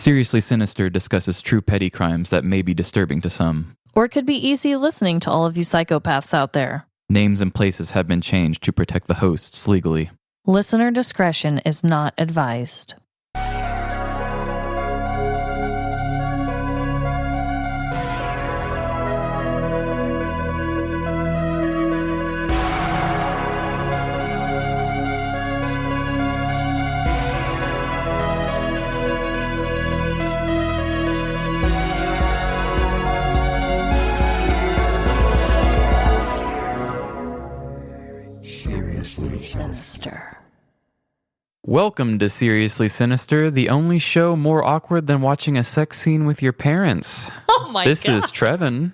Seriously Sinister discusses true petty crimes that may be disturbing to some. Or could be easy listening to all of you psychopaths out there. Names and places have been changed to protect the hosts legally. Listener discretion is not advised. Sinister. Welcome to Seriously Sinister, the only show more awkward than watching a sex scene with your parents. Oh my God. This is Trevin.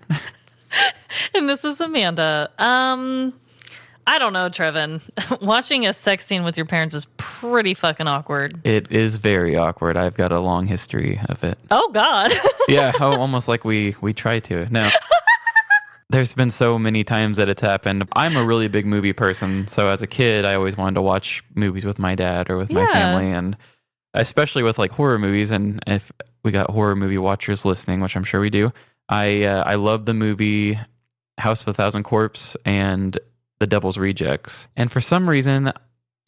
And this is Amanda. I don't know, Trevin. Watching a sex scene with your parents is pretty fucking awkward. It is very awkward. I've got a long history of it. Oh, God. Yeah, almost like we try to. No. There's been so many times that it's happened. I'm a really big movie person, so as a kid, I always wanted to watch movies with my dad or with my family, and especially with like horror movies. And if we got horror movie watchers listening, which I'm sure we do, I love the movie House of a Thousand Corpses and The Devil's Rejects. And for some reason,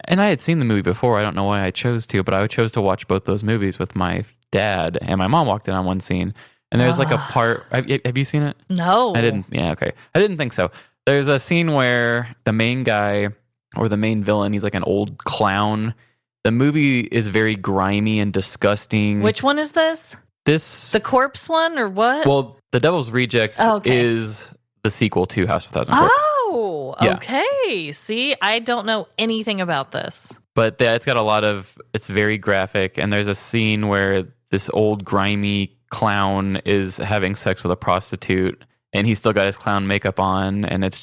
and I had seen the movie before, I don't know why I chose to, but I chose to watch both those movies with my dad, and my mom walked in on one scene. And there's like a part, have you seen it? No. I didn't, yeah, okay. I didn't think so. There's a scene where the main guy, or the main villain, he's like an old clown. The movie is very grimy and disgusting. Which one is this? The corpse one, or what? Well, The Devil's Rejects is the sequel to House of a Thousand Corpses. Oh, okay. See, I don't know anything about this. But it's got a lot of, it's very graphic. And there's a scene where this old grimy clown is having sex with a prostitute, and he's still got his clown makeup on, and it's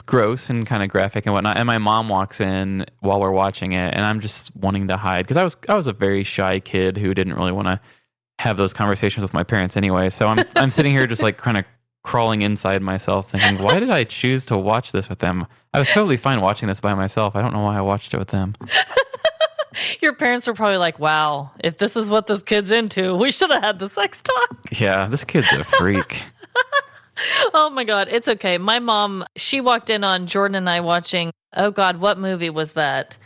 gross and kind of graphic and whatnot. And my mom walks in while we're watching it, and I'm just wanting to hide because I was a very shy kid who didn't really want to have those conversations with my parents anyway. So I'm sitting here just like kind of crawling inside myself, thinking, why did I choose to watch this with them? I was totally fine watching this by myself. I don't know why I watched it with them. Your parents were probably like, wow, if this is what this kid's into, we should have had the sex talk. Yeah, this kid's a freak. Oh my God, it's okay. My mom, she walked in on Jordan and I watching, oh God, what movie was that?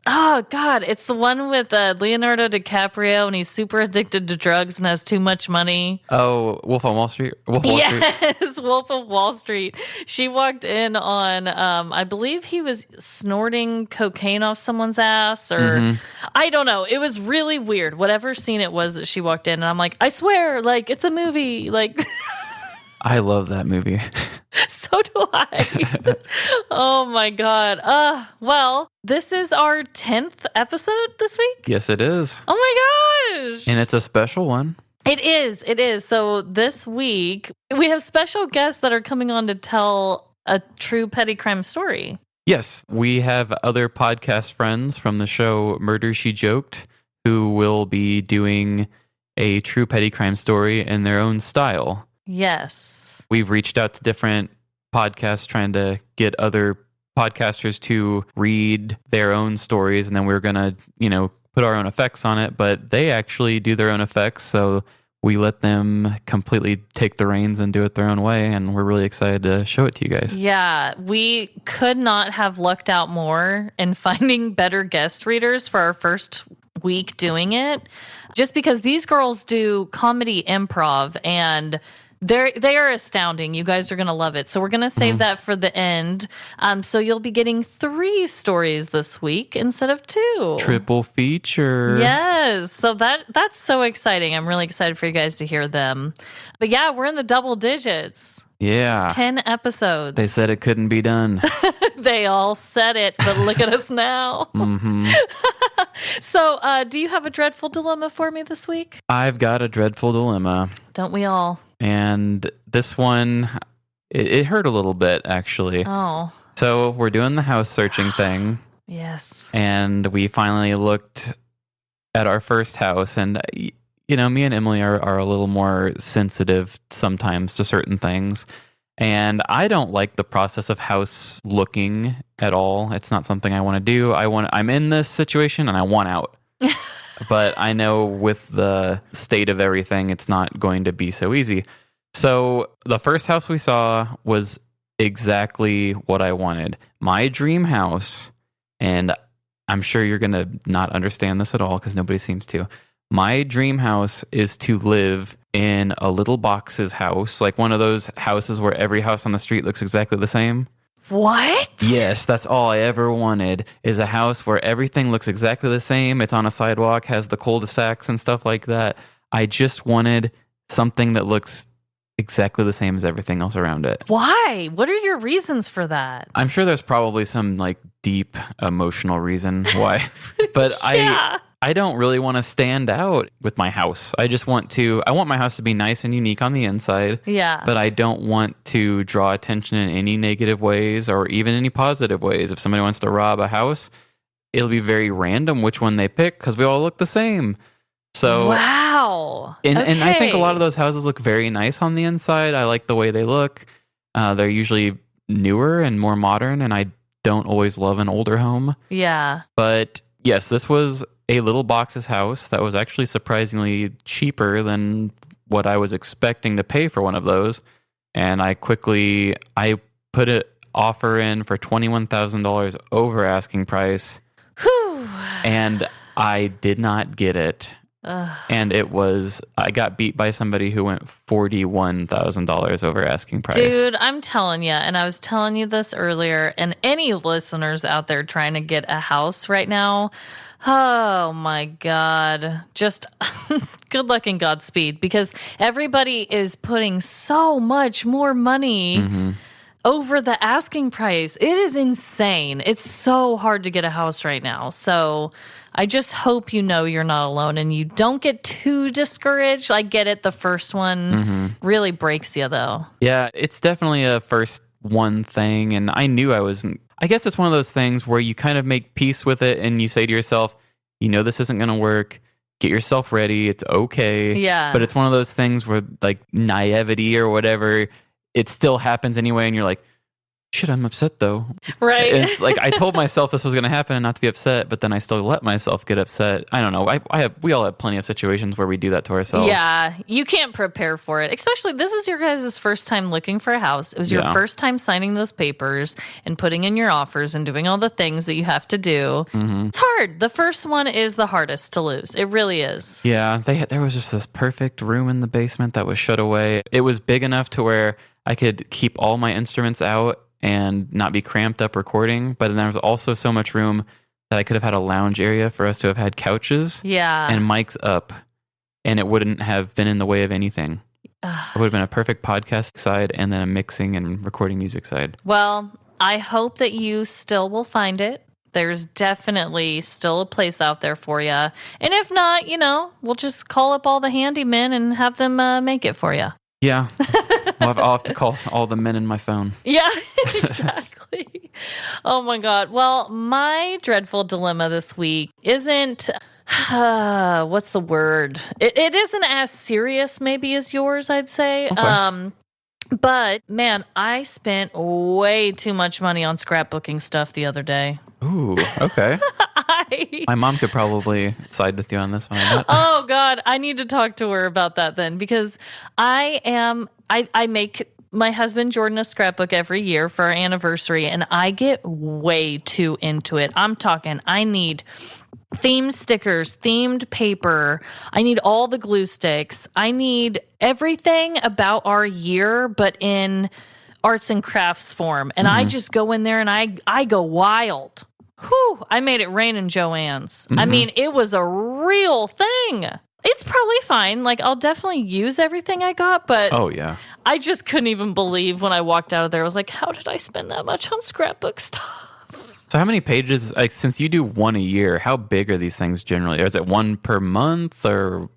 Oh God, it's the one with Leonardo DiCaprio, and he's super addicted to drugs and has too much money. Oh, Wolf on Wall Street? Yes, Wolf of Wall Street. She walked in on, I believe he was snorting cocaine off someone's ass, or I don't know. It was really weird. Whatever scene it was that she walked in, and I'm like, I swear, like, it's a movie. Like, I love that movie. So do I. Oh my God. Well, this is our 10th episode this week. Yes, it is. Oh my gosh. And it's a special one. It is. It is. So this week we have special guests that are coming on to tell a true petty crime story. Yes, we have other podcast friends from the show Murder, She Joked, who will be doing a true petty crime story in their own style. Yes. We've reached out to different podcasts trying to get other podcasters to read their own stories, and then we're going to, put our own effects on it, but they actually do their own effects, so we let them completely take the reins and do it their own way, and we're really excited to show it to you guys. Yeah, we could not have lucked out more in finding better guest readers for our first week doing it, just because these girls do comedy improv, and they are astounding. You guys are going to love it. So we're going to save that for the end. So you'll be getting 3 stories this week instead of 2. Triple feature. Yes. So that's so exciting. I'm really excited for you guys to hear them. But yeah, we're in the double digits. Yeah. 10 episodes. They said it couldn't be done. They all said it, but look at us now. So do you have a dreadful dilemma for me this week? I've got a dreadful dilemma. Don't we all? And this one, it hurt a little bit, actually. Oh. So we're doing the house searching thing. Yes. And we finally looked at our first house. And, me and Emily are a little more sensitive sometimes to certain things. And I don't like the process of house looking at all. It's not something I want to do. I'm in this situation and I want out. But I know with the state of everything, it's not going to be so easy. So the first house we saw was exactly what I wanted. My dream house, and I'm sure you're going to not understand this at all because nobody seems to. My dream house is to live in a little boxes house, like one of those houses where every house on the street looks exactly the same. What? Yes, that's all I ever wanted, is a house where everything looks exactly the same. It's on a sidewalk, has the cul-de-sacs and stuff like that. I just wanted something that looks exactly the same as everything else around it. Why? What are your reasons for that? I'm sure there's probably some like deep emotional reason why, but Yeah. I don't really want to stand out with my house. I want my house to be nice and unique on the inside. Yeah. But I don't want to draw attention in any negative ways or even any positive ways. If somebody wants to rob a house, it'll be very random which one they pick because we all look the same. So wow. And I think a lot of Okay. those houses look very nice on the inside. I like the way they look. They're usually newer and more modern, and I don't always love an older home. Yeah. But yes, this was a little boxes house that was actually surprisingly cheaper than what I was expecting to pay for one of those. And I put an offer in for $21,000 over asking price, Whew. and I did not get it. Ugh. And I got beat by somebody who went $41,000 over asking price. Dude, I'm telling you, and I was telling you this earlier, and any listeners out there trying to get a house right now, oh my God, just good luck and Godspeed, because everybody is putting so much more money over the asking price. It is insane. It's so hard to get a house right now. So I just hope you know you're not alone and you don't get too discouraged. I get it. The first one really breaks you, though. Yeah, it's definitely a first one thing. And I knew I guess it's one of those things where you kind of make peace with it and you say to yourself, this isn't going to work. Get yourself ready. It's okay. Yeah. But it's one of those things where like naivety or whatever, it still happens anyway. And you're like, shit, I'm upset though. Right. It's like I told myself this was going to happen and not to be upset, but then I still let myself get upset. I don't know. We all have plenty of situations where we do that to ourselves. Yeah, you can't prepare for it. Especially, this is your guys' first time looking for a house. It was your first time signing those papers and putting in your offers and doing all the things that you have to do. It's hard. The first one is the hardest to lose. It really is. Yeah, there was just this perfect room in the basement that was shut away. It was big enough to where I could keep all my instruments out and not be cramped up recording. But then there was also so much room that I could have had a lounge area for us to have had couches and mics up, and it wouldn't have been in the way of anything. It would have been a perfect podcast side and then a mixing and recording music side. Well, I hope that you still will find it. There's definitely still a place out there for you. And if not, we'll just call up all the handymen and have them make it for you. Yeah. I'll have to call all the men in my phone. Yeah, exactly. Oh my God. Well, my dreadful dilemma this week isn't, what's the word? It isn't as serious maybe as yours, I'd say. Okay. But man, I spent way too much money on scrapbooking stuff the other day. Ooh, okay. My mom could probably side with you on this one. I bet. Oh God, I need to talk to her about that then, because I make my husband Jordan a scrapbook every year for our anniversary, and I get way too into it. I'm talking, I need themed stickers, themed paper. I need all the glue sticks. I need everything about our year, but in arts and crafts form. And I just go in there and I go wild. Whew, I made it rain in Joann's. I mean, it was a real thing. It's probably fine. Like, I'll definitely use everything I got, but Oh, yeah. I just couldn't even believe when I walked out of there. I was like, how did I spend that much on scrapbook stuff? So how many pages, like since you do one a year, how big are these things generally? Is it one per month or?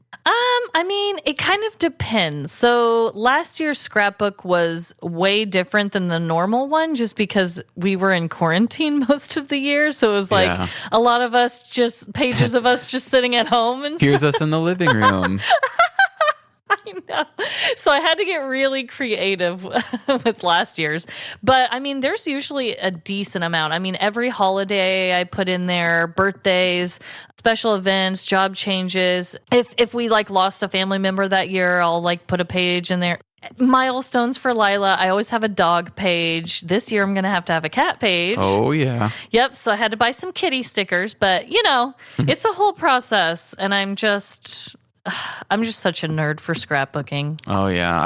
I mean, it kind of depends. So last year's scrapbook was way different than the normal one just because we were in quarantine most of the year. So it was like a lot of pages of us just sitting at home and Here's stuff. us in the living room. I know. So I had to get really creative with last year's. But I mean, there's usually a decent amount. I mean, every holiday I put in there, birthdays, special events, job changes. If we like lost a family member that year, I'll like put a page in there. Milestones for Lila. I always have a dog page. This year I'm going to have a cat page. Oh, yeah. Yep. So I had to buy some kitty stickers, but you know, it's a whole process. And I'm just such a nerd for scrapbooking. Oh, yeah.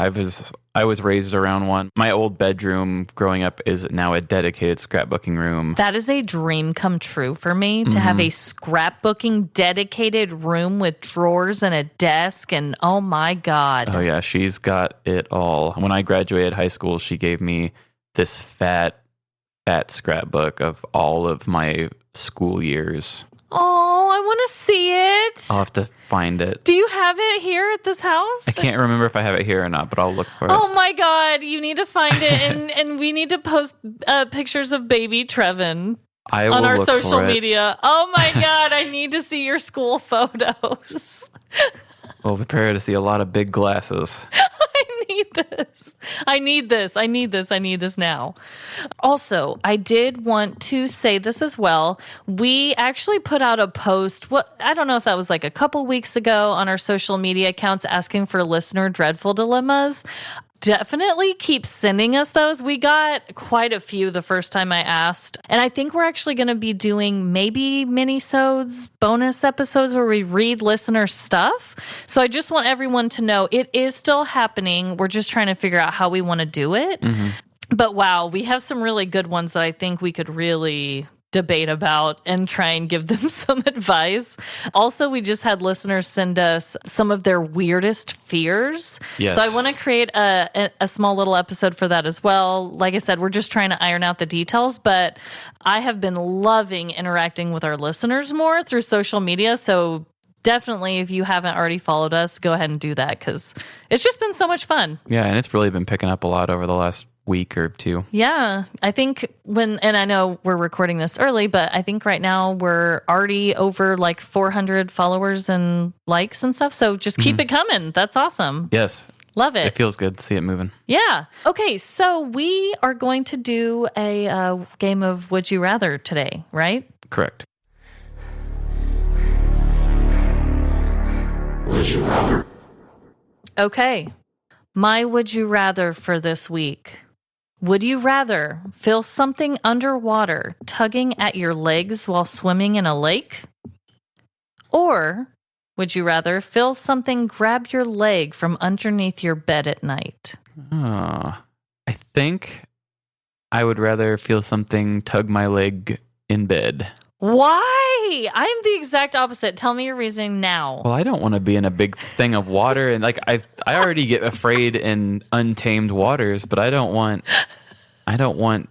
I was raised around one. My old bedroom growing up is now a dedicated scrapbooking room. That is a dream come true for me to have a scrapbooking dedicated room with drawers and a desk. And oh my God. Oh, yeah. She's got it all. When I graduated high school, she gave me this fat scrapbook of all of my school years. Oh, I want to see it. I'll have to find it. Do you have it here at this house? I can't remember if I have it here or not, but I'll look for it. Oh my God, you need to find it, and we need to post pictures of baby Trevin on our social media. Oh my God, I need to see your school photos. Well, prepare to see a lot of big glasses. I need this now. Also, I did want to say this as well. We actually put out a post, I don't know if that was like a couple weeks ago on our social media accounts asking for listener dreadful dilemmas. Definitely keep sending us those. We got quite a few the first time I asked. And I think we're actually going to be doing maybe mini-sodes, bonus episodes where we read listener stuff. So I just want everyone to know it is still happening. We're just trying to figure out how we want to do it. Mm-hmm. But wow, we have some really good ones that I think we could really debate about and try and give them some advice. Also, we just had listeners send us some of their weirdest fears. Yes. So I want to create a small little episode for that as well. Like I said, we're just trying to iron out the details, but I have been loving interacting with our listeners more through social media. So definitely, if you haven't already followed us, go ahead and do that because it's just been so much fun. Yeah, and it's really been picking up a lot over the last week or two. Yeah, I think and I know we're recording this early, but I think right now we're already over like 400 followers and likes and stuff. So just keep it coming. That's awesome. Yes. Love it. It feels good to see it moving. Yeah. Okay, so we are going to do a game of Would You Rather today, right? Correct. Would you rather? Okay. My Would You Rather for this week. Would you rather feel something underwater tugging at your legs while swimming in a lake? Or would you rather feel something grab your leg from underneath your bed at night? I think I would rather feel something tug my leg in bed. Why? I'm the exact opposite. Tell me your reasoning now. Well, I don't want to be in a big thing of water, and like I already get afraid in untamed waters, but I don't want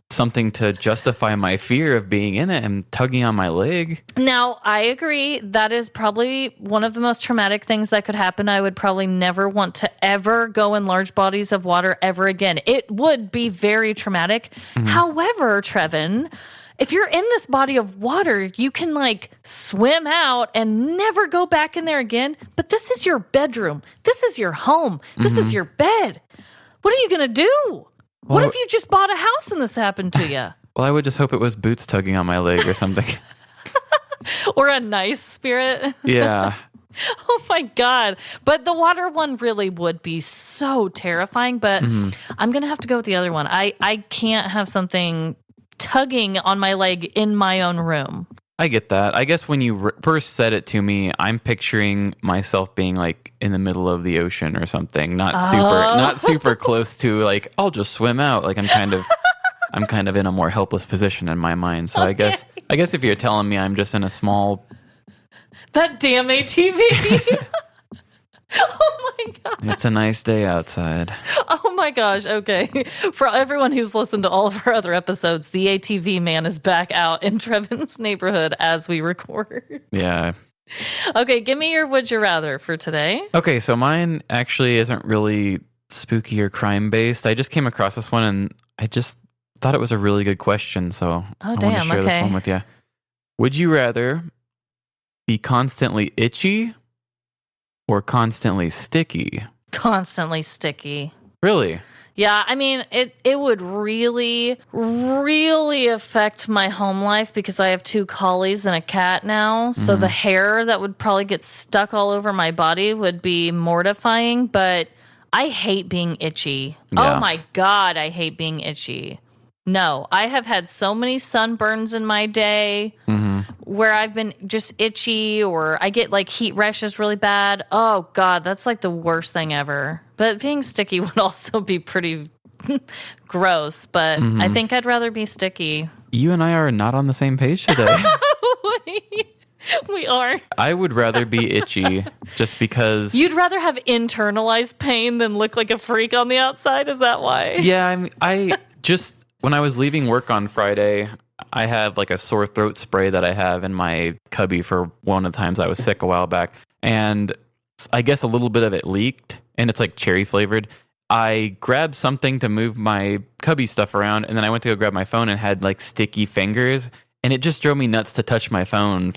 something to justify my fear of being in it and tugging on my leg. Now, I agree. That is probably one of the most traumatic things that could happen. I would probably never want to ever go in large bodies of water ever again. It would be very traumatic. Mm-hmm. However, Trevin, if you're in this body of water, you can like swim out and never go back in there again. But this is your bedroom. This is your home. This is your bed. What are you going to do? Well, what if you just bought a house and this happened to you? Well, I would just hope it was boots tugging on my leg or something. Or a nice spirit. Yeah. Oh my God. But the water one really would be so terrifying. But I'm going to have to go with the other one. I can't have something tugging on my leg in my own room. I get that. I guess when you first said it to me, I'm picturing myself being like in the middle of the ocean or something, not super close to like I'll just swim out. Like I'm kind of in a more helpless position in my mind. So Okay. I guess if you're telling me I'm just in a small That damn ATV. Oh my God. It's a nice day outside. Oh my gosh. Okay. For everyone who's listened to all of our other episodes, the ATV man is back out in Trevin's neighborhood as we record. Yeah. Okay. Give me your would you rather for today. Okay. So mine actually isn't really spooky or crime based. I just came across this one and I just thought it was a really good question. So I want to share this one with you. Would you rather be constantly itchy or constantly sticky? constantly sticky. Really? Yeah, I mean, it would really, really affect my home life because I have 2 collies and a cat now. So the hair that would probably get stuck all over my body would be mortifying. But I hate being itchy. Yeah. Oh my God, I hate being itchy. No, I have had so many sunburns in my day where I've been just itchy, or I get like heat rashes really bad. Oh God, that's like the worst thing ever. But being sticky would also be pretty gross, but I think I'd rather be sticky. You and I are not on the same page today. We are. I would rather be itchy just because... You'd rather have internalized pain than look like a freak on the outside? Is that why? Yeah, I mean, I just... When I was leaving work on Friday, I had like a sore throat spray that I have in my cubby for one of the times I was sick a while back. And I guess a little bit of it leaked, and it's like cherry flavored. I grabbed something to move my cubby stuff around, and then I went to go grab my phone and had like sticky fingers. And it just drove me nuts to touch my phone.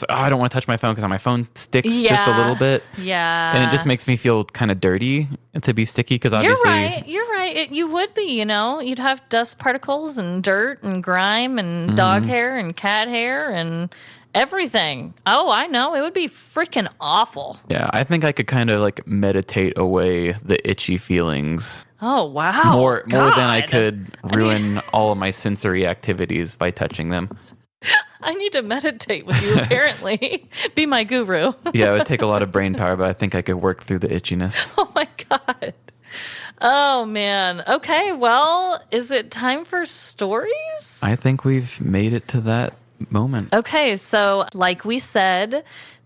I don't want to touch my phone because my phone sticks just a little bit. Yeah. And it just makes me feel kind of dirty to be sticky because obviously... You're right. You would be, You'd have dust particles and dirt and grime and dog hair and cat hair and everything. Oh, I know. It would be freaking awful. Yeah, I think I could kind of like meditate away the itchy feelings. Oh, wow. More than I could ruin all of my sensory activities by touching them. I need to meditate with you, apparently. Be my guru. Yeah, it would take a lot of brain power, but I think I could work through the itchiness. Oh, my God. Oh, man. Okay, well, is it time for stories? I think we've made it to that moment. Okay, so like we said,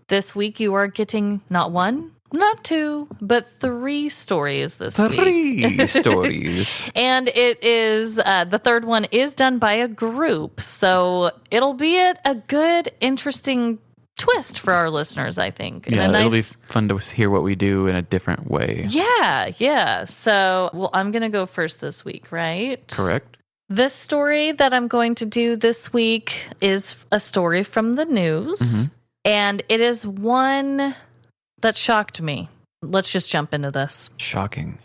this week you are getting not 1, not 2, but 3 stories this week. 3 stories. And it is, the third one is done by a group. So it'll be a good, interesting twist for our listeners, I think. Yeah, it'll be fun to hear what we do in a different way. Yeah. So, well, I'm going to go first this week, right? Correct. This story that I'm going to do this week is a story from the news, and it is one that shocked me. Let's just jump into this. Shocking.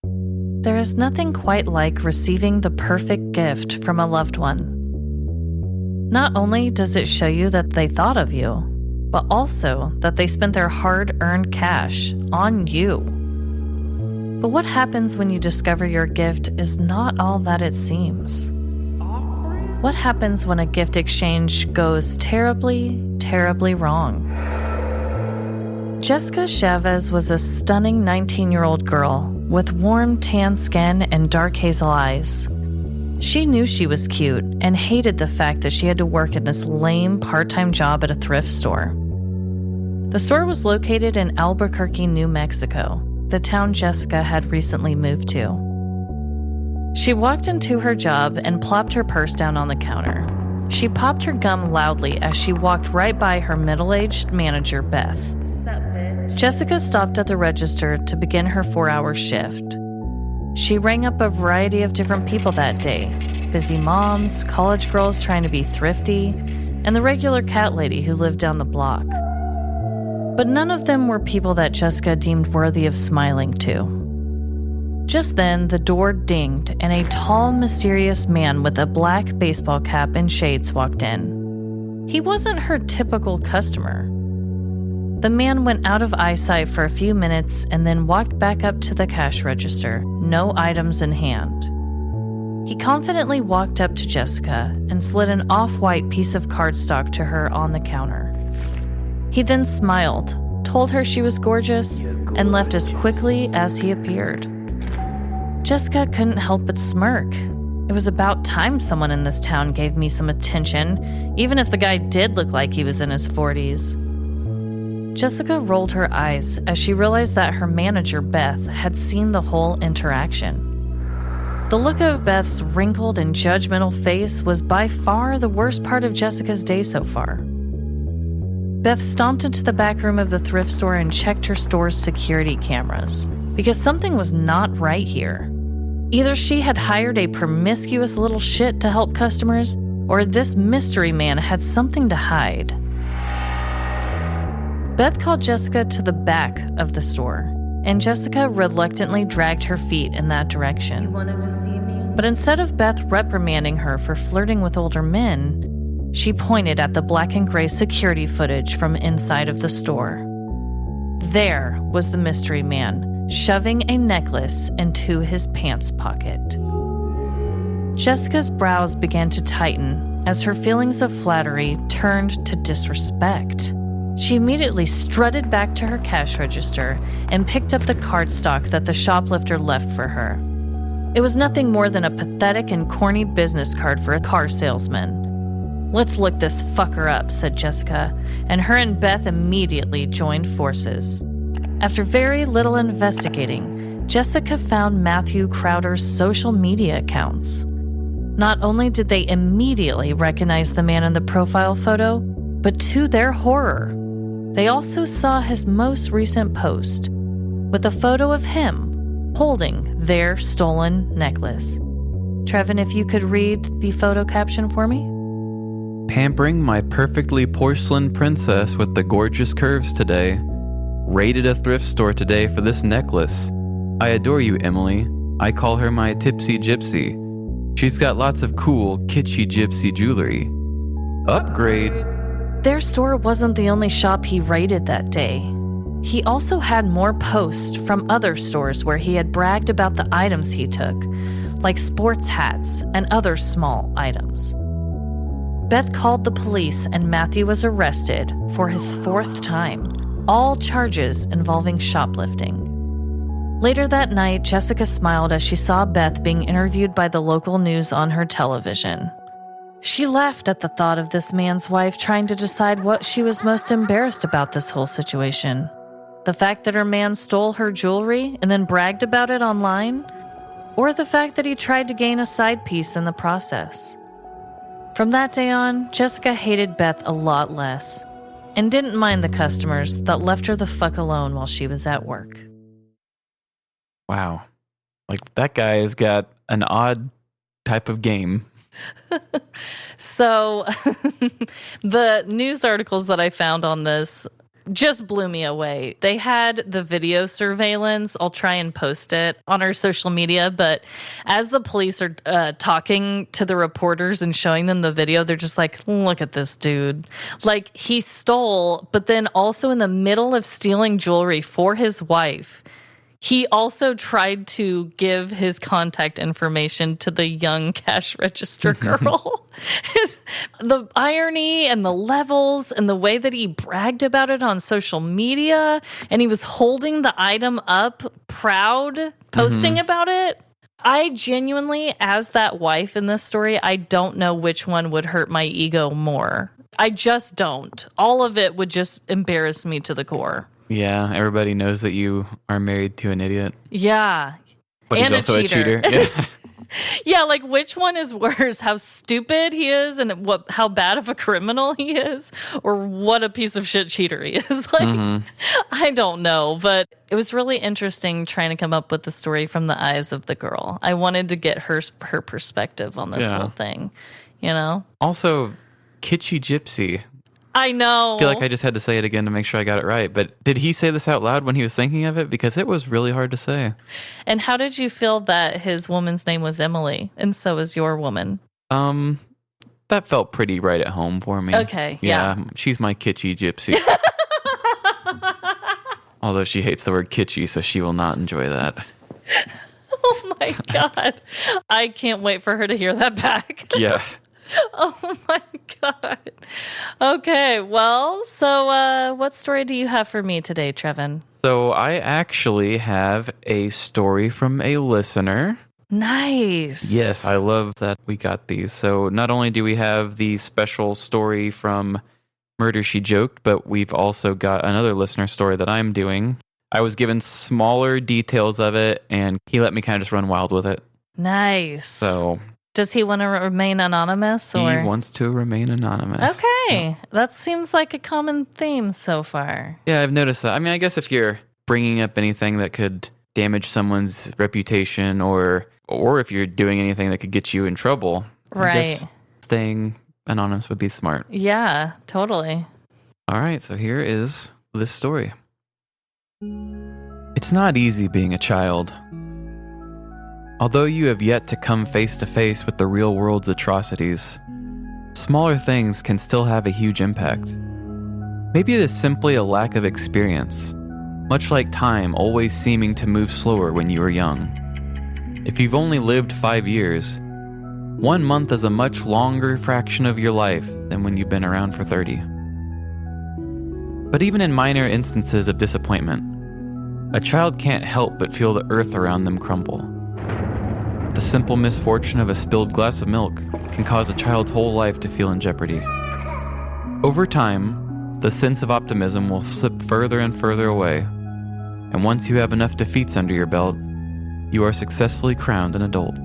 There is nothing quite like receiving the perfect gift from a loved one. Not only does it show you that they thought of you, but also that they spent their hard-earned cash on you. But what happens when you discover your gift is not all that it seems? What happens when a gift exchange goes terribly, terribly wrong? Jessica Chavez was a stunning 19-year-old girl with warm tan skin and dark hazel eyes. She knew she was cute and hated the fact that she had to work in this lame part-time job at a thrift store. The store was located in Albuquerque, New Mexico, the town Jessica had recently moved to. She walked into her job and plopped her purse down on the counter. She popped her gum loudly as she walked right by her middle-aged manager, Beth. Sup, bitch? Jessica stopped at the register to begin her 4-hour shift. She rang up a variety of different people that day. Busy moms, college girls trying to be thrifty, and the regular cat lady who lived down the block. But none of them were people that Jessica deemed worthy of smiling to. Just then, the door dinged, and a tall, mysterious man with a black baseball cap and shades walked in. He wasn't her typical customer. The man went out of eyesight for a few minutes and then walked back up to the cash register, no items in hand. He confidently walked up to Jessica and slid an off-white piece of cardstock to her on the counter. He then smiled, told her she was gorgeous, and left as quickly as he appeared. Jessica couldn't help but smirk. It was about time someone in this town gave me some attention, even if the guy did look like he was in his 40s. Jessica rolled her eyes as she realized that her manager, Beth, had seen the whole interaction. The look of Beth's wrinkled and judgmental face was by far the worst part of Jessica's day so far. Beth stomped into the back room of the thrift store and checked her store's security cameras, because something was not right here. Either she had hired a promiscuous little shit to help customers, or this mystery man had something to hide. Beth called Jessica to the back of the store, and Jessica reluctantly dragged her feet in that direction. You wanted to see me? But instead of Beth reprimanding her for flirting with older men, she pointed at the black and gray security footage from inside of the store. There was the mystery man, shoving a necklace into his pants pocket. Jessica's brows began to tighten as her feelings of flattery turned to disrespect. She immediately strutted back to her cash register and picked up the cardstock that the shoplifter left for her. It was nothing more than a pathetic and corny business card for a car salesman. "Let's look this fucker up," said Jessica, and her and Beth immediately joined forces. After very little investigating, Jessica found Matthew Crowder's social media accounts. Not only did they immediately recognize the man in the profile photo, but to their horror, they also saw his most recent post with a photo of him holding their stolen necklace. Trevin, if you could read the photo caption for me. Pampering my perfectly porcelain princess with the gorgeous curves today. Raided a thrift store today for this necklace. I adore you, Emily. I call her my tipsy gypsy. She's got lots of cool, kitschy gypsy jewelry. Upgrade. Their store wasn't the only shop he raided that day. He also had more posts from other stores where he had bragged about the items he took, like sports hats and other small items. Beth called the police and Matthew was arrested for his 4th time, all charges involving shoplifting. Later that night, Jessica smiled as she saw Beth being interviewed by the local news on her television. She laughed at the thought of this man's wife trying to decide what she was most embarrassed about this whole situation. The fact that her man stole her jewelry and then bragged about it online, or the fact that he tried to gain a side piece in the process. From that day on, Jessica hated Beth a lot less and didn't mind the customers that left her the fuck alone while she was at work. Wow. Like, that guy has got an odd type of game. So the news articles that I found on this just blew me away. They had the video surveillance. I'll try and post it on our social media. But as the police are talking to the reporters and showing them the video, they're just like, look at this dude. Like, he stole, but then also in the middle of stealing jewelry for his wife, he also tried to give his contact information to the young cash register girl. The irony and the levels and the way that he bragged about it on social media, and he was holding the item up, proud, posting about it. I genuinely, as that wife in this story, I don't know which one would hurt my ego more. I just don't. All of it would just embarrass me to the core. Yeah, everybody knows that you are married to an idiot. Yeah. But he's also a cheater. Yeah. Yeah, like, which one is worse? How stupid he is and how bad of a criminal he is, or what a piece of shit cheater he is. Like, I don't know, but it was really interesting trying to come up with the story from the eyes of the girl. I wanted to get her perspective on this whole thing, you know? Also, kitschy gypsy. I know. I feel like I just had to say it again to make sure I got it right. But did he say this out loud when he was thinking of it? Because it was really hard to say. And how did you feel that his woman's name was Emily, and so is your woman? That felt pretty right at home for me. Okay, yeah. She's my kitschy gypsy. Although she hates the word kitschy, so she will not enjoy that. Oh my God. I can't wait for her to hear that back. Yeah. Oh my God. Okay, well, so what story do you have for me today, Trevin? So I actually have a story from a listener. Nice. Yes, I love that we got these. So not only do we have the special story from Murder, She Joked, but we've also got another listener story that I'm doing. I was given smaller details of it, and he let me kind of just run wild with it. Nice. So... does he want to remain anonymous? Or? He wants to remain anonymous. Okay. That seems like a common theme so far. Yeah, I've noticed that. I mean, I guess if you're bringing up anything that could damage someone's reputation or if you're doing anything that could get you in trouble, right, I guess staying anonymous would be smart. Yeah, totally. All right, so here is this story. It's not easy being a child. Although you have yet to come face to face with the real world's atrocities, smaller things can still have a huge impact. Maybe it is simply a lack of experience, much like time always seeming to move slower when you are young. If you've only lived 5 years, 1 month is a much longer fraction of your life than when you've been around for 30. But even in minor instances of disappointment, a child can't help but feel the earth around them crumble. The simple misfortune of a spilled glass of milk can cause a child's whole life to feel in jeopardy. Over time, the sense of optimism will slip further and further away, and once you have enough defeats under your belt, you are successfully crowned an adult.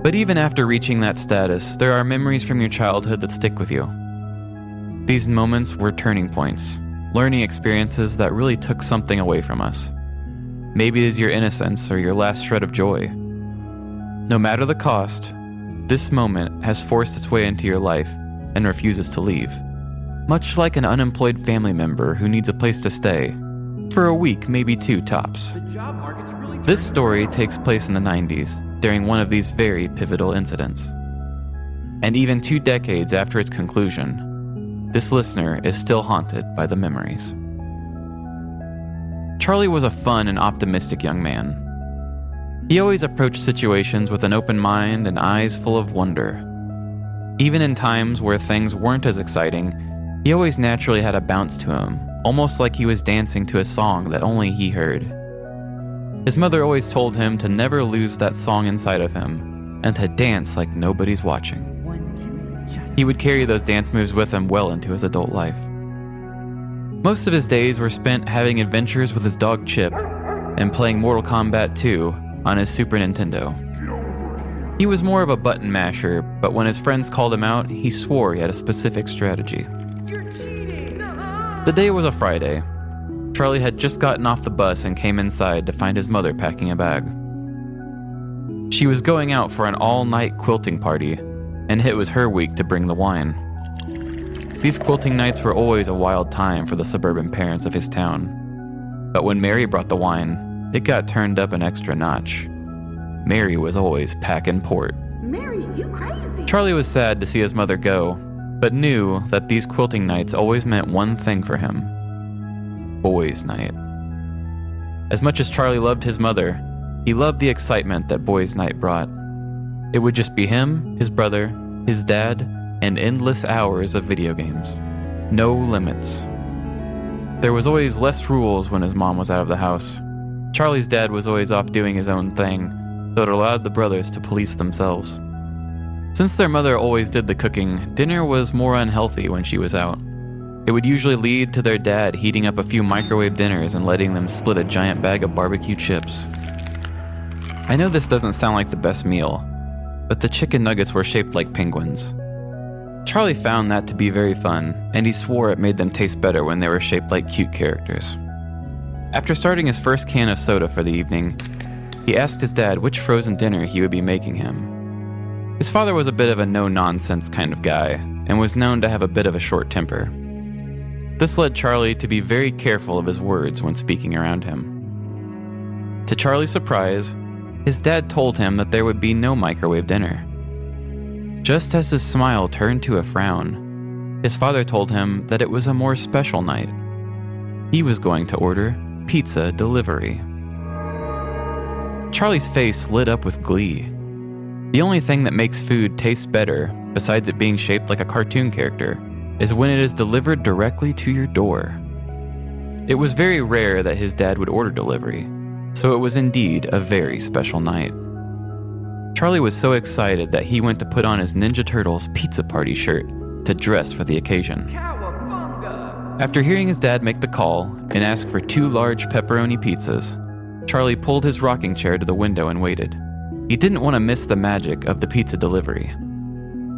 But even after reaching that status, there are memories from your childhood that stick with you. These moments were turning points, learning experiences that really took something away from us. Maybe it is your innocence or your last shred of joy. No matter the cost, this moment has forced its way into your life and refuses to leave. Much like an unemployed family member who needs a place to stay, for a week, maybe 2 tops. This story takes place in the 90s, during one of these very pivotal incidents. And even 2 decades after its conclusion, this listener is still haunted by the memories. Charlie was a fun and optimistic young man. He always approached situations with an open mind and eyes full of wonder. Even in times where things weren't as exciting, he always naturally had a bounce to him, almost like he was dancing to a song that only he heard. His mother always told him to never lose that song inside of him, and to dance like nobody's watching. He would carry those dance moves with him well into his adult life. Most of his days were spent having adventures with his dog Chip, and playing Mortal Kombat 2 on his Super Nintendo. He was more of a button masher, but when his friends called him out, he swore he had a specific strategy. The day was a Friday. Charlie had just gotten off the bus and came inside to find his mother packing a bag. She was going out for an all-night quilting party, and it was her week to bring the wine. These quilting nights were always a wild time for the suburban parents of his town. But when Mary brought the wine, it got turned up an extra notch. Mary was always packing port. Mary, you crazy. Charlie was sad to see his mother go, but knew that these quilting nights always meant one thing for him: boys' night. As much as Charlie loved his mother, he loved the excitement that boys' night brought. It would just be him, his brother, his dad, and endless hours of video games. No limits. There was always less rules when his mom was out of the house. Charlie's dad was always off doing his own thing, so it allowed the brothers to police themselves. Since their mother always did the cooking, dinner was more unhealthy when she was out. It would usually lead to their dad heating up a few microwave dinners and letting them split a giant bag of barbecue chips. I know this doesn't sound like the best meal, but the chicken nuggets were shaped like penguins. Charlie found that to be very fun, and he swore it made them taste better when they were shaped like cute characters. After starting his first can of soda for the evening, he asked his dad which frozen dinner he would be making him. His father was a bit of a no-nonsense kind of guy, and was known to have a bit of a short temper. This led Charlie to be very careful of his words when speaking around him. To Charlie's surprise, his dad told him that there would be no microwave dinner. Just as his smile turned to a frown, his father told him that it was a more special night. He was going to order pizza delivery. Charlie's face lit up with glee. The only thing that makes food taste better, besides it being shaped like a cartoon character, is when it is delivered directly to your door. It was very rare that his dad would order delivery, so it was indeed a very special night. Charlie was so excited that he went to put on his Ninja Turtles pizza party shirt to dress for the occasion. After hearing his dad make the call and ask for 2 large pepperoni pizzas, Charlie pulled his rocking chair to the window and waited. He didn't want to miss the magic of the pizza delivery.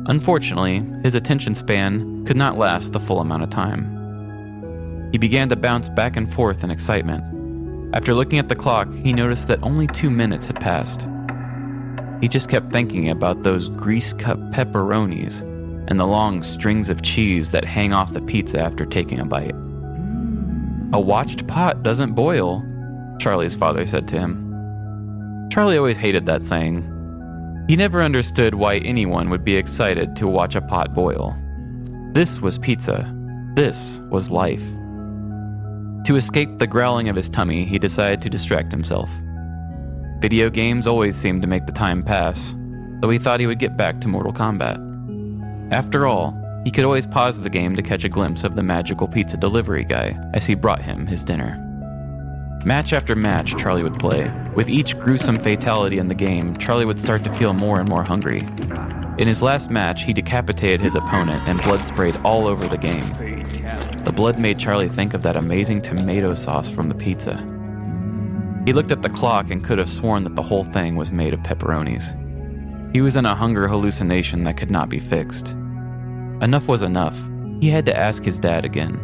Unfortunately, his attention span could not last the full amount of time. He began to bounce back and forth in excitement. After looking at the clock, he noticed that only 2 minutes had passed. He just kept thinking about those grease-cut pepperonis and the long strings of cheese that hang off the pizza after taking a bite. "A watched pot doesn't boil," Charlie's father said to him. Charlie always hated that saying. He never understood why anyone would be excited to watch a pot boil. This was pizza. This was life. To escape the growling of his tummy, he decided to distract himself. Video games always seemed to make the time pass, though he thought he would get back to Mortal Kombat. After all, he could always pause the game to catch a glimpse of the magical pizza delivery guy as he brought him his dinner. Match after match, Charlie would play. With each gruesome fatality in the game, Charlie would start to feel more and more hungry. In his last match, he decapitated his opponent and blood sprayed all over the game. The blood made Charlie think of that amazing tomato sauce from the pizza. He looked at the clock and could have sworn that the whole thing was made of pepperonis. He was in a hunger hallucination that could not be fixed. Enough was enough. He had to ask his dad again.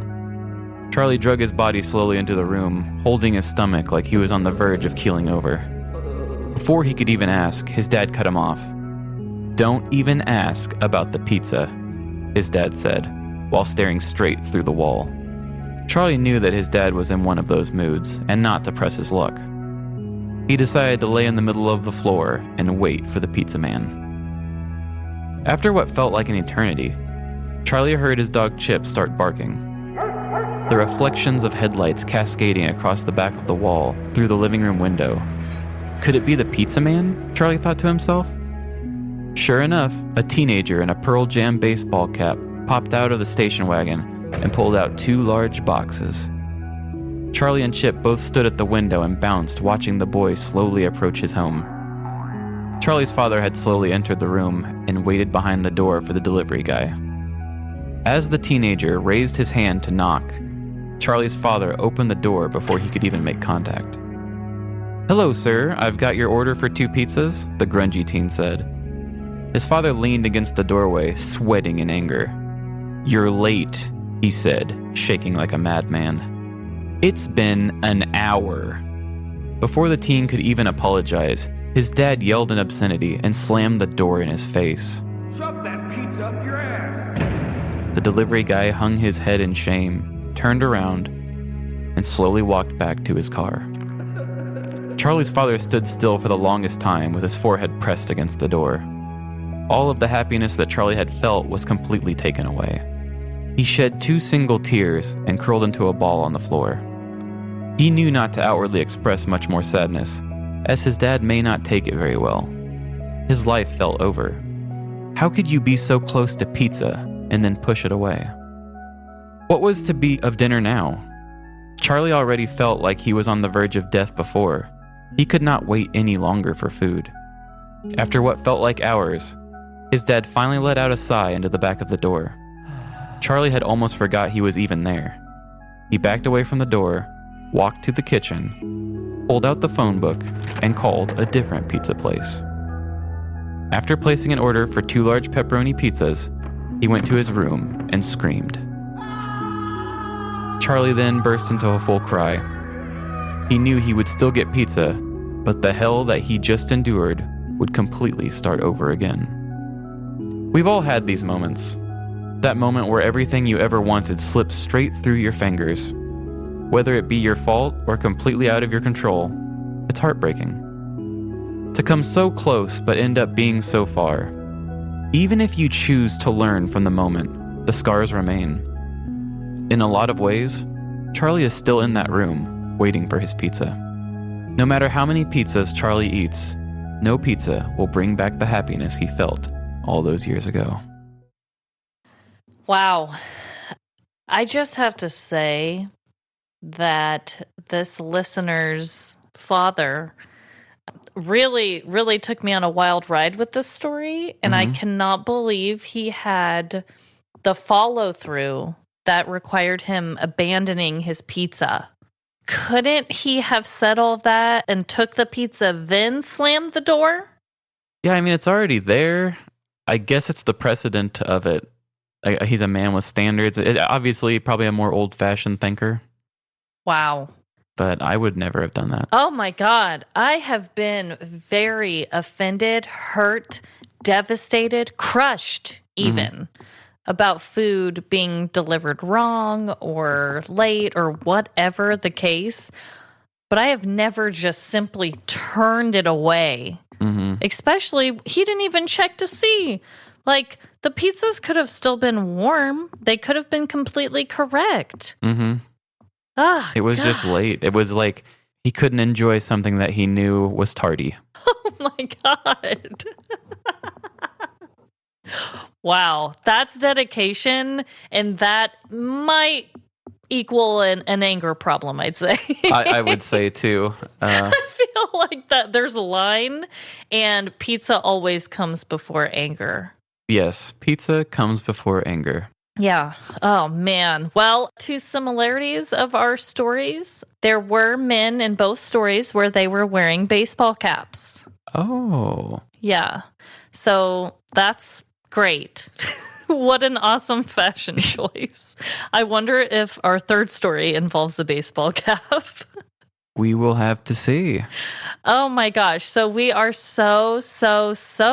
Charlie drug his body slowly into the room, holding his stomach like he was on the verge of keeling over. Before he could even ask, his dad cut him off. "Don't even ask about the pizza," his dad said, while staring straight through the wall. Charlie knew that his dad was in one of those moods, and not to press his luck. He decided to lay in the middle of the floor and wait for the pizza man. After what felt like an eternity, Charlie heard his dog Chip start barking. The reflections of headlights cascading across the back of the wall through the living room window. Could it be the pizza man? Charlie thought to himself. Sure enough, a teenager in a Pearl Jam baseball cap popped out of the station wagon and pulled out 2 large boxes. Charlie and Chip both stood at the window and bounced, watching the boy slowly approach his home. Charlie's father had slowly entered the room and waited behind the door for the delivery guy. As the teenager raised his hand to knock, Charlie's father opened the door before he could even make contact. "Hello, sir. I've got your order for 2 pizzas," the grungy teen said. His father leaned against the doorway, sweating in anger. "You're late," he said, shaking like a madman. "It's been an hour." Before the teen could even apologize, his dad yelled an obscenity and slammed the door in his face. "Shove that pizza up your ass!" The delivery guy hung his head in shame, turned around, and slowly walked back to his car. Charlie's father stood still for the longest time with his forehead pressed against the door. All of the happiness that Charlie had felt was completely taken away. He shed 2 single tears and curled into a ball on the floor. He knew not to outwardly express much more sadness, as his dad may not take it very well. His life felt over. How could you be so close to pizza and then push it away? What was to be of dinner now? Charlie already felt like he was on the verge of death before. He could not wait any longer for food. After what felt like hours, his dad finally let out a sigh into the back of the door. Charlie had almost forgot he was even there. He backed away from the door, walked to the kitchen, pulled out the phone book, and called a different pizza place. After placing an order for 2 large pepperoni pizzas, he went to his room and screamed. Charlie then burst into a full cry. He knew he would still get pizza, but the hell that he just endured would completely start over again. We've all had these moments. That moment where everything you ever wanted slips straight through your fingers. Whether it be your fault or completely out of your control, it's heartbreaking. To come so close but end up being so far. Even if you choose to learn from the moment, the scars remain. In a lot of ways, Charlie is still in that room, waiting for his pizza. No matter how many pizzas Charlie eats, no pizza will bring back the happiness he felt all those years ago. Wow. I just have to say that this listener's father really, really took me on a wild ride with this story. And I cannot believe he had the follow through that required him abandoning his pizza. Couldn't he have said all that and took the pizza, then slammed the door? Yeah, I mean, it's already there. I guess it's the precedent of it. He's a man with standards. Obviously, probably a more old-fashioned thinker. Wow. But I would never have done that. Oh my God. I have been very offended, hurt, devastated, crushed even about food being delivered wrong or late or whatever the case, but I have never just simply turned it away. Especially, he didn't even check to see. Like, the pizzas could have still been warm. They could have been completely correct. It was just late. It was like he couldn't enjoy something that he knew was tardy. Oh my God. Wow, that's dedication, and that might equal an anger problem, I'd say. I would say too. I feel like that there's a line, and pizza always comes before anger. Yes, pizza comes before anger. Yeah. Oh, man. Well, two similarities of our stories. There were men in both stories where they were wearing baseball caps. Oh. Yeah. So that's great. What an awesome fashion choice. I wonder if our third story involves a baseball cap. We will have to see. Oh my gosh. So we are so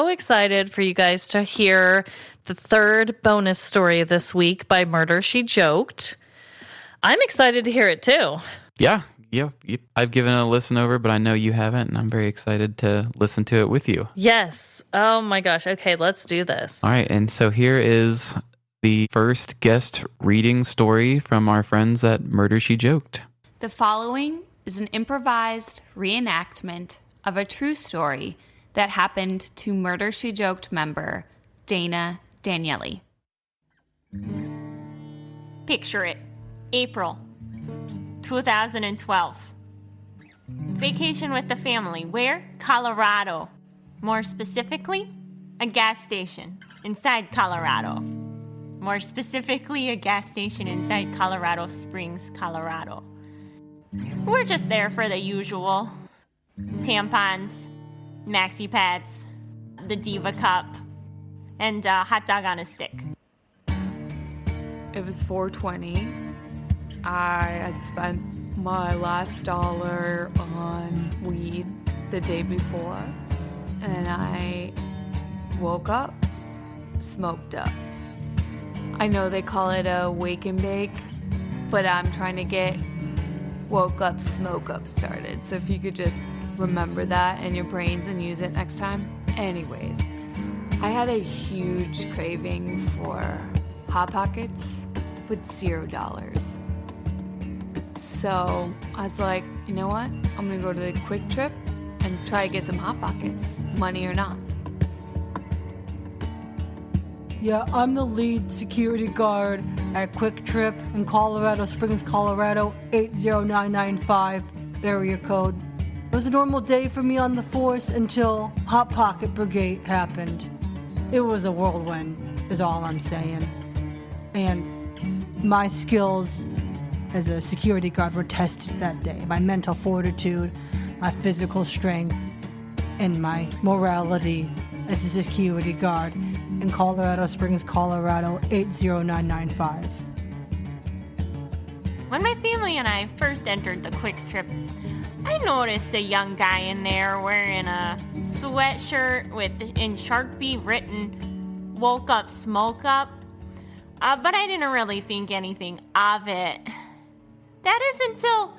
excited for you guys to hear the third bonus story this week by Murder, She Joked. I'm excited to hear it too. Yeah. I've given it a listen over, but I know you haven't, and I'm very excited to listen to it with you. Yes. Oh my gosh. Okay, let's do this. All right, and so here is the first guest reading story from our friends at Murder, She Joked. The following is an improvised reenactment of a true story that happened to Murder, She Joked member Dana Daniele. Picture it. April 2012. Vacation with the family. Where? Colorado. More specifically, a gas station inside Colorado. More specifically, a gas station inside Colorado Springs, Colorado. We're just there for the usual. Tampons, maxi pads, the Diva cup, and a hot dog on a stick. It was 4:20. I had spent my last dollar on weed the day before, and I woke up, smoked up. I know they call it a wake and bake, but I'm trying to get woke up, smoke up started. So if you could just remember that in your brains and use it next time. Anyways, I had a huge craving for Hot Pockets with $0. So I was like, you know what? I'm gonna go to the Quick Trip and try to get some Hot Pockets, money or not. Yeah, I'm the lead security guard at Quick Trip in Colorado Springs, Colorado, 80995 area code. It was a normal day for me on the force until Hot Pocket Brigade happened. It was a whirlwind, is all I'm saying. And my skills as a security guard were tested that day. My mental fortitude, my physical strength, and my morality as a security guard in Colorado Springs, Colorado, 80995. When my family and I first entered the Quick Trip, I noticed a young guy in there wearing a sweatshirt with in Sharpie written, "Woke up, smoke up." But I didn't really think anything of it. That is until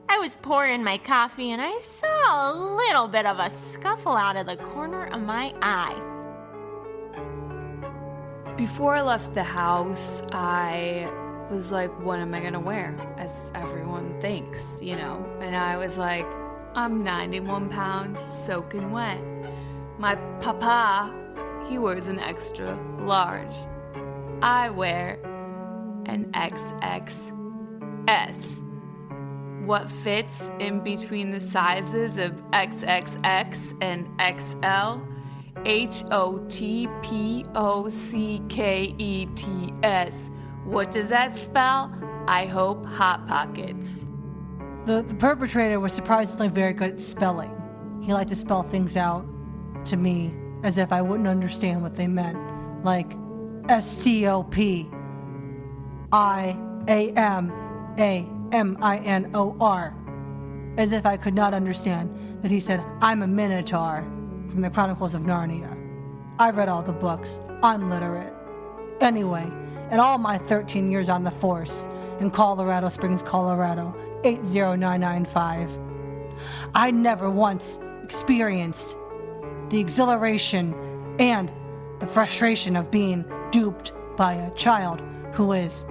I was pouring my coffee and I saw a little bit of a scuffle out of the corner of my eye. Before I left the house, I was like, what am I gonna wear? As everyone thinks, you know? And I was like, I'm 91 pounds, soaking wet. My papa, he wears an extra large. I wear an XXS. What fits in between the sizes of XXX and XL? HOTPOCKETS. What does that spell? I hope Hot Pockets. The perpetrator was surprisingly very good at spelling. He liked to spell things out to me as if I wouldn't understand what they meant. Like STOPIAMAMINOR. As if I could not understand that he said, I'm a Minotaur from the Chronicles of Narnia. I read all the books. I'm literate. Anyway, in all my 13 years on the force in Colorado Springs, Colorado, 80995, I never once experienced the exhilaration and the frustration of being duped by a child who is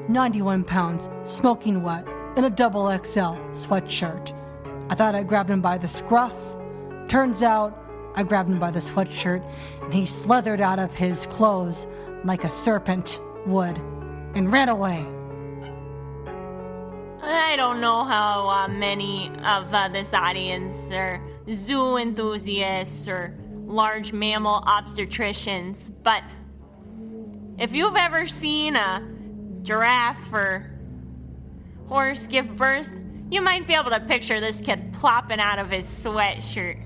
91 pounds, smoking wet, in a double XL sweatshirt. I thought I grabbed him by the scruff. Turns out I grabbed him by the sweatshirt and he slithered out of his clothes like a serpent would and ran away. I don't know how many of this audience are zoo enthusiasts or large mammal obstetricians, but if you've ever seen a giraffe or horse give birth, you might be able to picture this kid plopping out of his sweatshirt.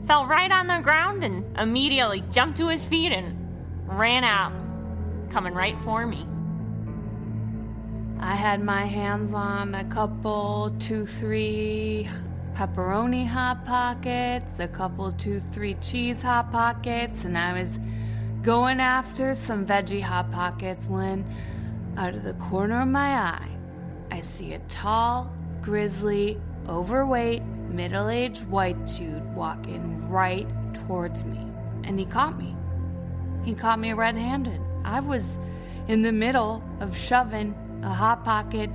Fell right on the ground and immediately jumped to his feet and ran out, coming right for me. I had my hands on a couple, 2-3 pepperoni Hot Pockets, a couple, 2-3 cheese Hot Pockets, and I was going after some veggie Hot Pockets when, out of the corner of my eye, I see a tall, grizzly, overweight, middle-aged white dude walking right towards me. And he caught me. He caught me red-handed. I was in the middle of shoving a Hot Pocket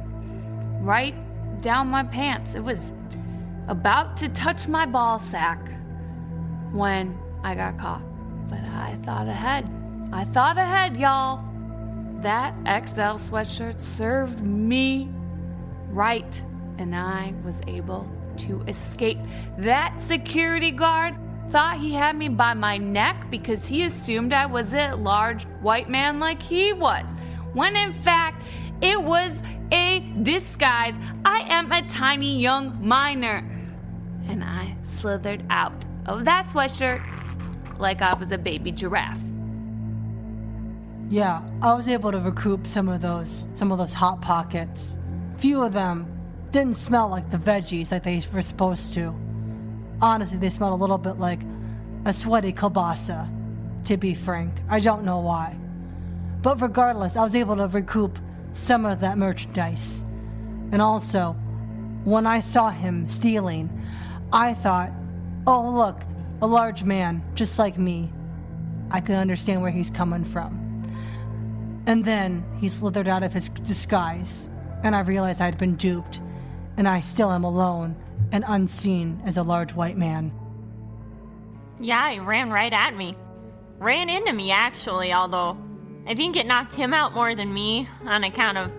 right down my pants. It was about to touch my ball sack when I got caught. But I thought ahead. I thought ahead, y'all. That XL sweatshirt served me right, and I was able to escape. That security guard thought he had me by my neck because he assumed I was a large white man like he was, when in fact, it was a disguise. I am a tiny young minor. And I slithered out of that sweatshirt like I was a baby giraffe. Yeah, I was able to recoup some of those Hot Pockets. Few of them didn't smell like the veggies like they were supposed to. Honestly, they smelled a little bit like a sweaty kielbasa, to be frank. I don't know why. But regardless, I was able to recoup some of that merchandise. And also, when I saw him stealing, I thought, oh look, a large man, just like me. I could understand where he's coming from. And then he slithered out of his disguise, and I realized I'd been duped, and I still am alone and unseen as a large white man. Yeah, he ran right at me. Ran into me, actually, although I think it knocked him out more than me on account of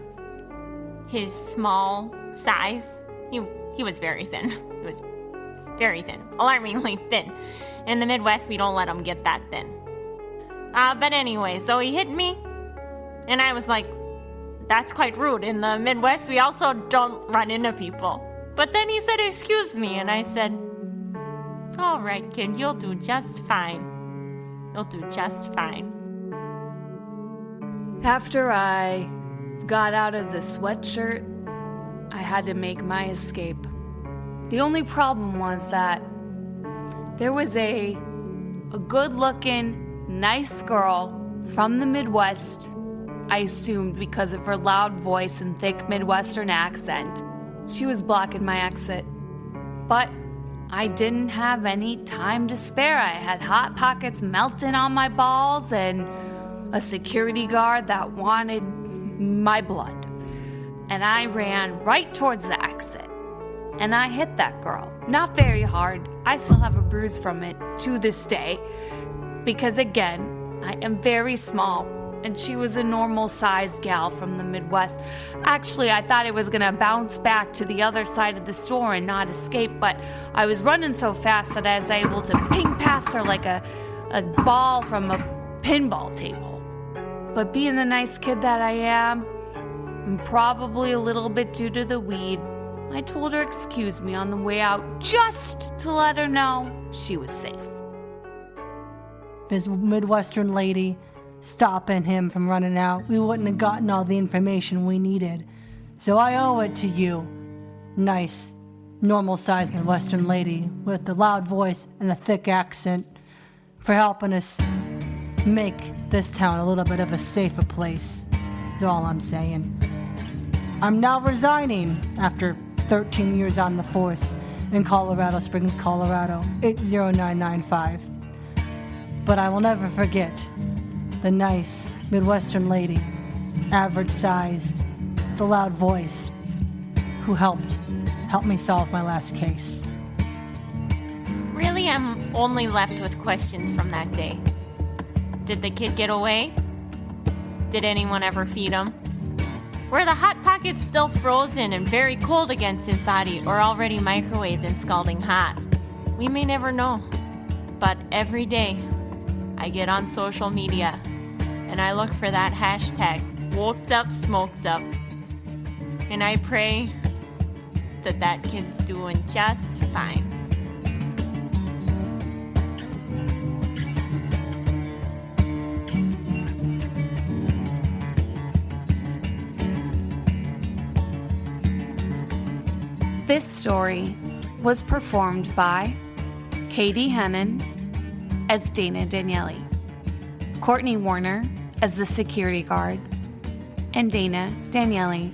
his small size. He was very thin. He was very thin. Alarmingly thin. In the Midwest, we don't let him get that thin. But anyway, so he hit me, and I was like, that's quite rude. In the Midwest, we also don't run into people. But then he said, excuse me, and I said, all right, kid, you'll do just fine. You'll do just fine. After I got out of the sweatshirt, I had to make my escape. The only problem was that there was a good-looking, nice girl from the Midwest, I assumed because of her loud voice and thick Midwestern accent. She was blocking my exit. But I didn't have any time to spare. I had Hot Pockets melting on my balls and a security guard that wanted my blood. And I ran right towards the exit. And I hit that girl. Not very hard. I still have a bruise from it to this day. Because again, I am very small. And she was a normal-sized gal from the Midwest. Actually, I thought it was going to bounce back to the other side of the store and not escape, but I was running so fast that I was able to ping past her like a ball from a pinball table. But being the nice kid that I am, and probably a little bit due to the weed, I told her excuse me on the way out just to let her know she was safe. This Midwestern lady stopping him from running out, we wouldn't have gotten all the information we needed. So I owe it to you, nice, normal-sized Midwestern lady with the loud voice and the thick accent, for helping us make this town a little bit of a safer place, is all I'm saying. I'm now resigning after 13 years on the force in Colorado Springs, Colorado, 80995. But I will never forget the nice Midwestern lady, average-sized, the loud voice, who helped me solve my last case. Really, I'm only left with questions from that day. Did the kid get away? Did anyone ever feed him? Were the Hot Pockets still frozen and very cold against his body, or already microwaved and scalding hot? We may never know. But every day, I get on social media and I look for that hashtag, woked up, smoked up. And I pray that that kid's doing just fine. This story was performed by Katie Hennon as Dana Daniele, Courtney Warner as the security guard, and Dana Daniele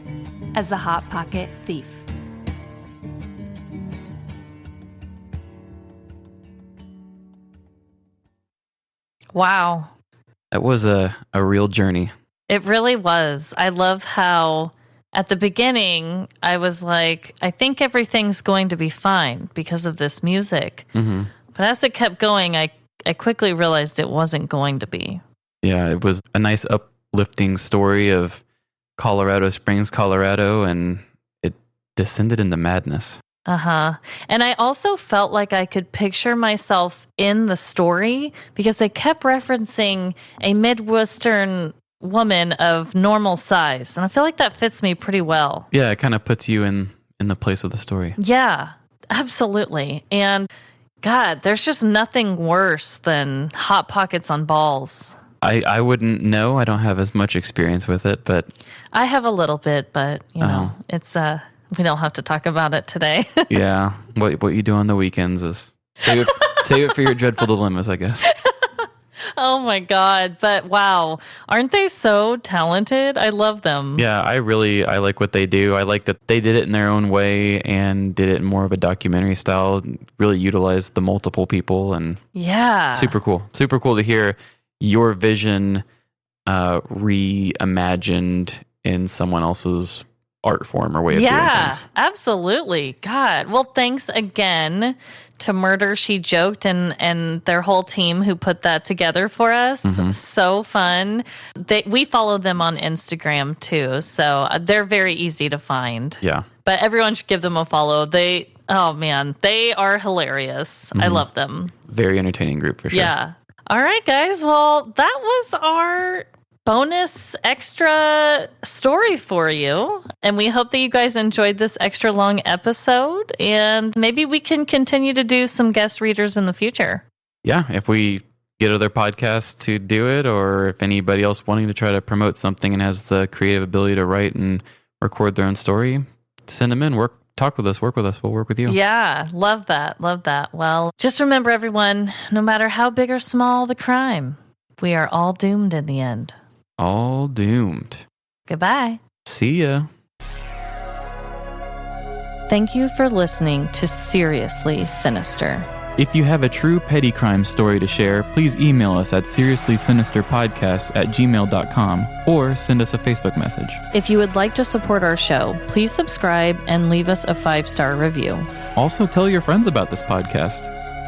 as the Hot Pocket thief. Wow. That was a real journey. It really was. I love how at the beginning I was like, I think everything's going to be fine because of this music. Mm-hmm. But as it kept going, I quickly realized it wasn't going to be. Yeah, it was a nice uplifting story of Colorado Springs, Colorado, and it descended into madness. Uh-huh. And I also felt like I could picture myself in the story because they kept referencing a Midwestern woman of normal size. And I feel like that fits me pretty well. Yeah, it kind of puts you in the place of the story. Yeah, absolutely. And God, there's just nothing worse than Hot Pockets on balls. I wouldn't know. I don't have as much experience with it, but I have a little bit, but you know, it's we don't have to talk about it today. yeah, what you do on the weekends is save it for your dreadful dilemmas, I guess. Oh my God. But wow, aren't they so talented? I love them. Yeah, I like what they do. I like that they did it in their own way and did it in more of a documentary style, really utilized the multiple people, and yeah. Super cool. Super cool to hear your vision reimagined in someone else's art form or way of doing things. Absolutely. God. Well, thanks again to Murder, She Joked and their whole team who put that together for us. Mm-hmm. So fun. We follow them on Instagram too, so they're very easy to find. Yeah. But everyone should give them a follow. They are hilarious. Mm-hmm. I love them. Very entertaining group for sure. Yeah. All right, guys. Well, that was our bonus extra story for you. And we hope that you guys enjoyed this extra long episode. And maybe we can continue to do some guest readers in the future. Yeah. If we get other podcasts to do it, or if anybody else wanting to try to promote something and has the creative ability to write and record their own story, send them in. Talk with us, work with us. We'll work with you. Yeah, love that. Love that. Well, just remember, everyone, no matter how big or small the crime, we are all doomed in the end. All doomed. Goodbye. See ya. Thank you for listening to Seriously Sinister. If you have a true petty crime story to share, please email us at seriouslysinisterpodcast@gmail.com or send us a Facebook message. If you would like to support our show, please subscribe and leave us a 5-star review. Also, tell your friends about this podcast.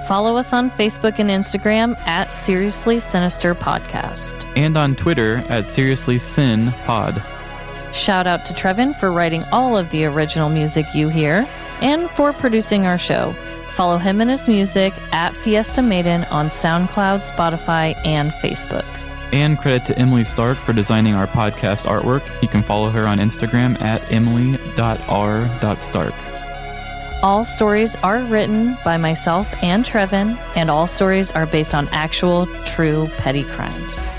Follow us on Facebook and Instagram at Seriously Sinister Podcast. And on Twitter at SeriouslySinPod. Shout out to Trevin for writing all of the original music you hear and for producing our show. Follow him and his music at Fiesta Maiden on SoundCloud, Spotify, and Facebook. And credit to Emily Stark for designing our podcast artwork. You can follow her on Instagram at emily.r.stark. All stories are written by myself and Trevin, and all stories are based on actual, true petty crimes.